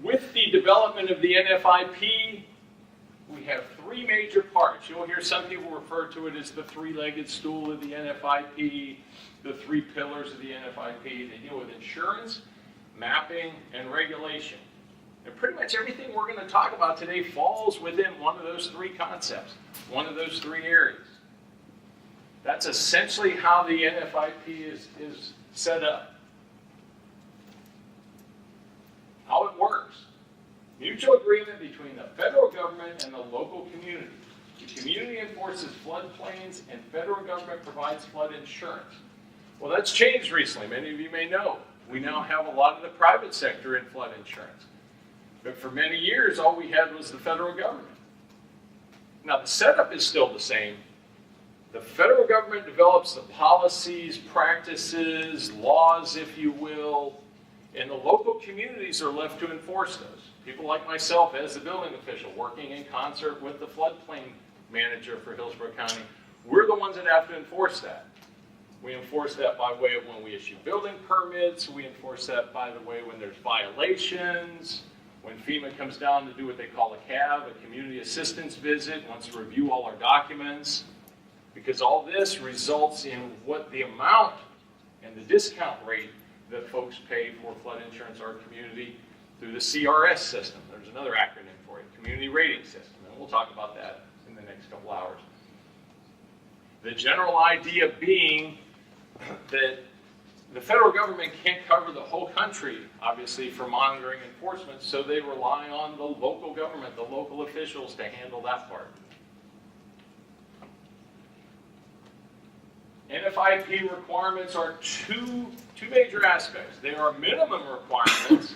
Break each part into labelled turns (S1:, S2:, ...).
S1: with the development of the NFIP, we have three major parts. You'll hear some people refer to it as the three-legged stool of the NFIP, the three pillars of the NFIP. They deal with insurance, mapping, and regulation. And pretty much everything we're going to talk about today falls within one of those three concepts, one of those three areas. That's essentially how the NFIP is set up. How it works. Mutual agreement between the federal government and the local community. The community enforces floodplains and federal government provides flood insurance. Well, that's changed recently. Many of you may know. We now have a lot of the private sector in flood insurance. But for many years, all we had was the federal government. Now, the setup is still the same. The federal government develops the policies, practices, laws, if you will, and the local communities are left to enforce those. People like myself, as the building official, working in concert with the floodplain manager for Hillsborough County, we're the ones that have to enforce that. We enforce that by way of when we issue building permits. We enforce that by the way when there's violations. When FEMA comes down to do what they call a CAV, a community assistance visit, wants to review all our documents. Because all this results in what the amount and the discount rate that folks pay for flood insurance in our community through the CRS system. There's another acronym for it, Community Rating System, and we'll talk about that in the next couple hours. The general idea being that the federal government can't cover the whole country, obviously, for monitoring enforcement, so they rely on the local government, the local officials, to handle that part. NFIP requirements are two major aspects. They are minimum requirements,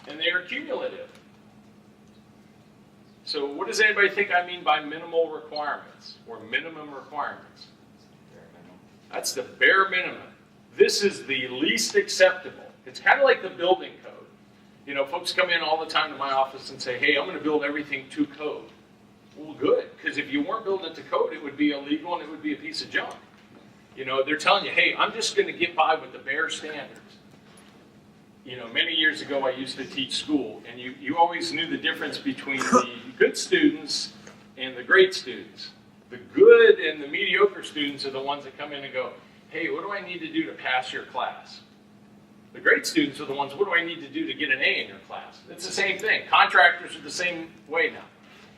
S1: and they are cumulative. So what does anybody think I mean by minimal requirements or minimum requirements? That's the bare minimum. This is the least acceptable. It's kind of like the building code. You know, folks come in all the time to my office and say, hey, I'm going to build everything to code. Well, good, because if you weren't building it to code, it would be illegal and it would be a piece of junk. You know, they're telling you, hey, I'm just going to get by with the bare standards. You know, many years ago I used to teach school, and you always knew the difference between the good students and the great students. The good and the mediocre students are the ones that come in and go, hey, what do I need to do to pass your class? The great students are the ones, what do I need to do to get an A in your class? It's the same thing. Contractors are the same way now.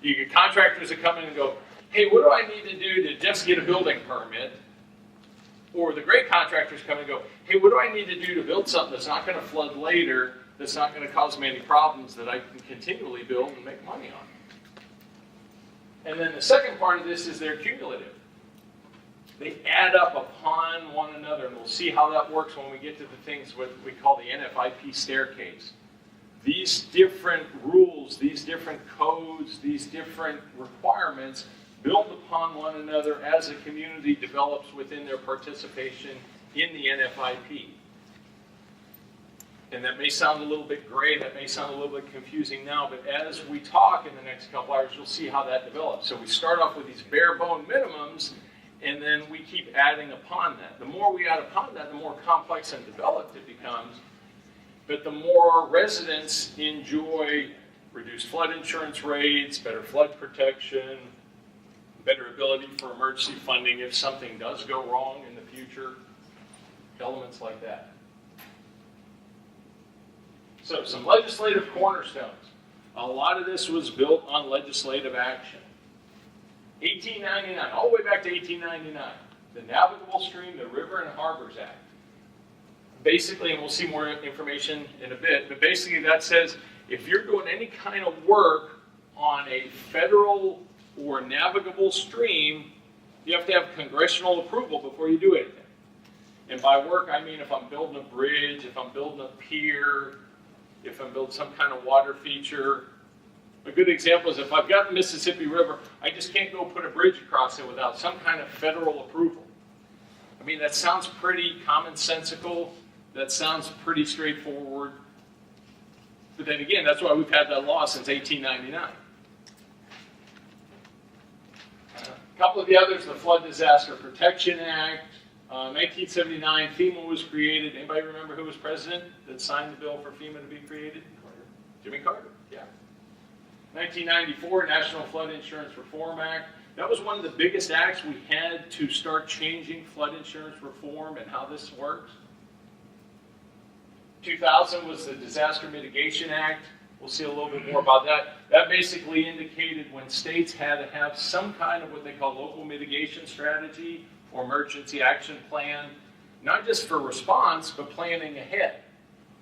S1: You get contractors that come in and go, hey, what do I need to do to just get a building permit? Or the great contractors come and go, hey, what do I need to do to build something that's not going to flood later, that's not going to cause me any problems, that I can continually build and make money on? And then the second part of this is they're cumulative. They add up upon one another, and we'll see how that works when we get to the things what we call the NFIP staircase. These different rules, these different codes, these different requirements build upon one another as a community develops within their participation in the NFIP. And that may sound a little bit gray, that may sound a little bit confusing now, but as we talk in the next couple hours, you'll see how that develops. So we start off with these bare bone minimums, and then we keep adding upon that. The more we add upon that, the more complex and developed it becomes, but the more residents enjoy reduced flood insurance rates, better flood protection, better ability for emergency funding if something does go wrong in the future, elements like that. So some legislative cornerstones. A lot of this was built on legislative action. 1899, all the way back to 1899, the Navigable Stream, the River and Harbors Act. Basically, and we'll see more information in a bit, but basically that says if you're doing any kind of work on a federal or navigable stream, you have to have congressional approval before you do anything. And by work, I mean if I'm building a bridge, if I'm building a pier, if I'm building some kind of water feature. A good example is if I've got the Mississippi River, I just can't go put a bridge across it without some kind of federal approval. I mean, that sounds pretty commonsensical. That sounds pretty straightforward. But then again, that's why we've had that law since 1899. A couple of the others, the Flood Disaster Protection Act. 1979, FEMA was created. Anybody remember who was president that signed the bill for FEMA to be created? Jimmy Carter, yeah. 1994, National Flood Insurance Reform Act. That was one of the biggest acts we had to start changing flood insurance reform and how this works. 2000 was the Disaster Mitigation Act. We'll see a little bit more about that. That basically indicated when states had to have some kind of what they call local mitigation strategy or emergency action plan, not just for response, but planning ahead.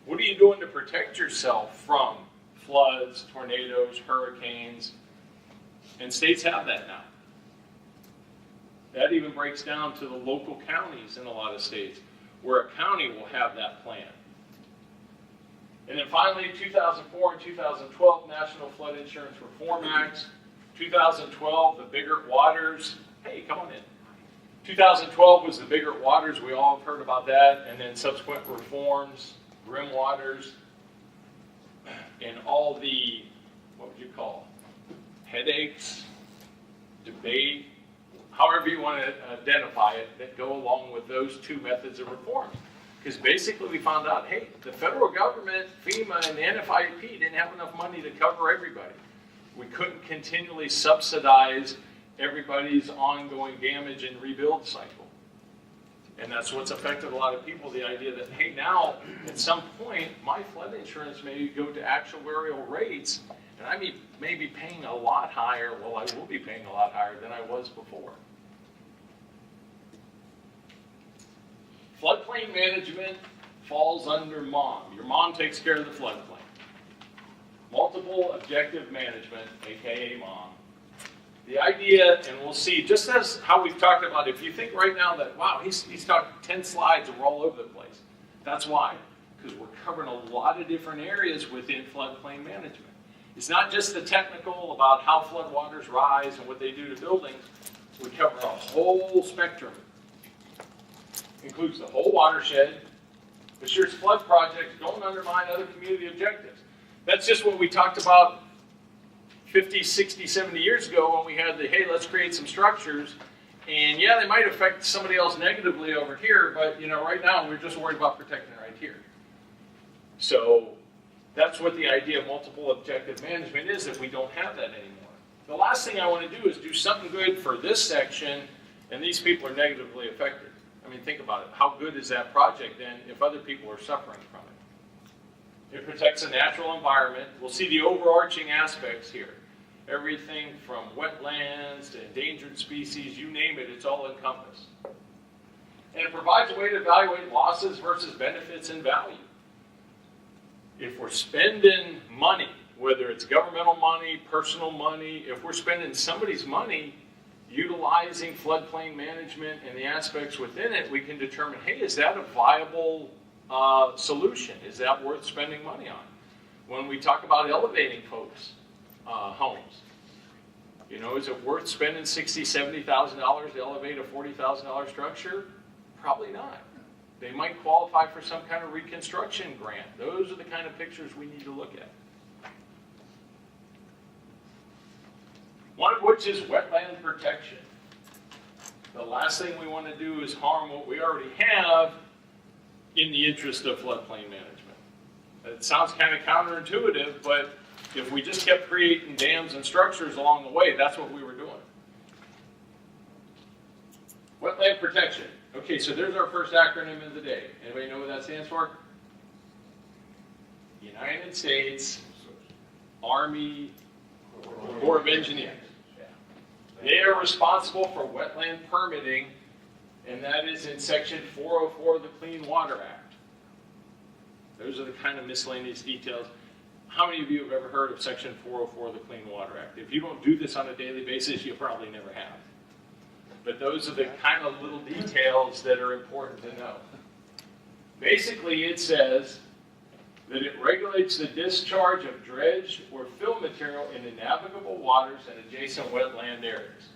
S1: What are you doing to protect yourself from floods, tornadoes, hurricanes? And states have that now. That even breaks down to the local counties in a lot of states, where a county will have that plan. And then finally, 2004 and 2012 National Flood Insurance Reform Acts. 2012, the Biggert Waters. Hey, come on in. 2012 was the Biggert Waters. We all have heard about that. And then subsequent reforms, Grim Waters, and all the, what would you call, headaches, debate, however you want to identify it, that go along with those two methods of reform. Because basically we found out, hey, the federal government, FEMA, and the NFIP didn't have enough money to cover everybody. We couldn't continually subsidize everybody's ongoing damage and rebuild cycle. And that's what's affected a lot of people, the idea that, hey, now, at some point, my flood insurance may go to actuarial rates, and I may be paying a lot higher, well, I will be paying a lot higher than I was before. Floodplain management falls under MOM. Your MOM takes care of the floodplain. Multiple objective management, aka MOM. The idea, and we'll see, just as how we've talked about, if you think right now that, wow, he's talking 10 slides and we're all over the place. That's why, because we're covering a lot of different areas within floodplain management. It's not just the technical about how floodwaters rise and what they do to buildings. We cover a whole spectrum. Includes the whole watershed, assures flood projects don't undermine other community objectives. That's just what we talked about 50, 60, 70 years ago when we had the, hey, let's create some structures. And yeah, they might affect somebody else negatively over here, but right now we're just worried about protecting right here. So that's what the idea of multiple objective management is, that we don't have that anymore. The last thing I want to do is do something good for this section, and these people are negatively affected. I mean, think about it. How good is that project then if other people are suffering from it? It protects the natural environment. We'll see the overarching aspects here. Everything from wetlands to endangered species, you name it, it's all encompassed. And it provides a way to evaluate losses versus benefits and value. If we're spending money, whether it's governmental money, personal money, if we're spending somebody's money, utilizing floodplain management and the aspects within it, we can determine, hey, is that a viable solution? Is that worth spending money on? When we talk about elevating folks' homes, is it worth spending $60,000, $70,000 to elevate a $40,000 structure? Probably not. They might qualify for some kind of reconstruction grant. Those are the kind of pictures we need to look at. One of which is wetland protection. The last thing we want to do is harm what we already have in the interest of floodplain management. It sounds kind of counterintuitive, but if we just kept creating dams and structures along the way, that's what we were doing. Wetland protection. Okay, so there's our first acronym of the day. Anybody know what that stands for? United States Army Corps of Engineers. They are responsible for wetland permitting, and that is in Section 404 of the Clean Water Act. Those are the kind of miscellaneous details. How many of you have ever heard of Section 404 of the Clean Water Act? If you don't do this on a daily basis, you probably never have. But those are the kind of little details that are important to know. Basically, it says that it regulates the discharge of dredged or fill material into navigable waters and adjacent wetland areas.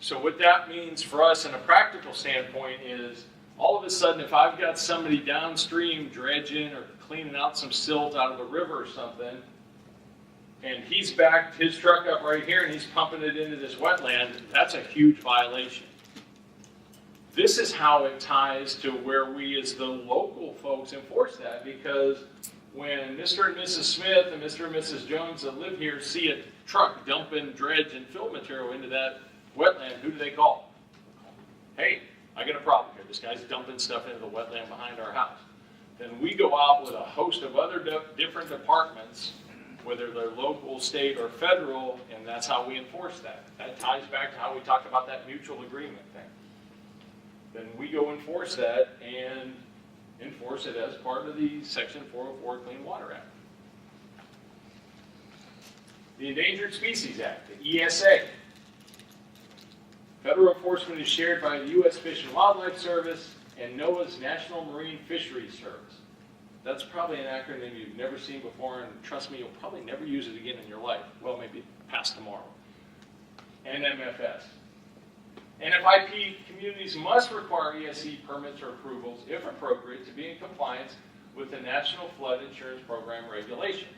S1: So what that means for us in a practical standpoint is, all of a sudden, if I've got somebody downstream dredging or cleaning out some silt out of the river or something, and he's backed his truck up right here and he's pumping it into this wetland, that's a huge violation. This is how it ties to where we as the local folks enforce that, because when Mr. and Mrs. Smith and Mr. and Mrs. Jones that live here see a truck dumping dredge and fill material into that wetland, who do they call? Hey, I got a problem here. This guy's dumping stuff into the wetland behind our house. Then we go out with a host of other different departments, whether they're local, state, or federal, and that's how we enforce that. That ties back to how we talked about that mutual agreement thing. Then we go enforce that and enforce it as part of the Section 404 Clean Water Act. The Endangered Species Act, the ESA. Federal enforcement is shared by the U.S. Fish and Wildlife Service and NOAA's National Marine Fisheries Service. That's probably an acronym you've never seen before, and trust me, you'll probably never use it again in your life. Well, maybe past tomorrow. NMFS. NFIP communities must require ESE permits or approvals, if appropriate, to be in compliance with the National Flood Insurance Program regulations.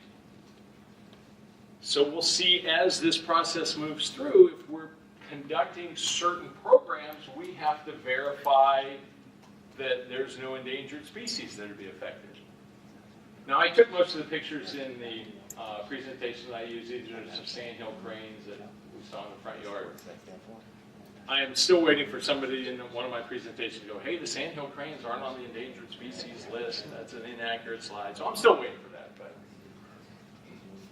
S1: So we'll see as this process moves through, if we're conducting certain programs, we have to verify that there's no endangered species that would be affected. Now, I took most of the pictures in the presentation I used. These are some sandhill cranes that we saw in the front yard. I am still waiting for somebody in one of my presentations to go, hey, the sandhill cranes aren't on the endangered species list. That's an inaccurate slide. So I'm still waiting for that.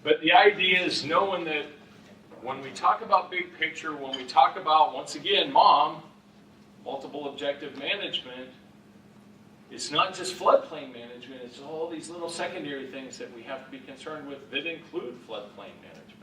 S1: But the idea is knowing that when we talk about big picture, when we talk about, once again, MOM, multiple objective management, it's not just floodplain management, it's all these little secondary things that we have to be concerned with that include floodplain management.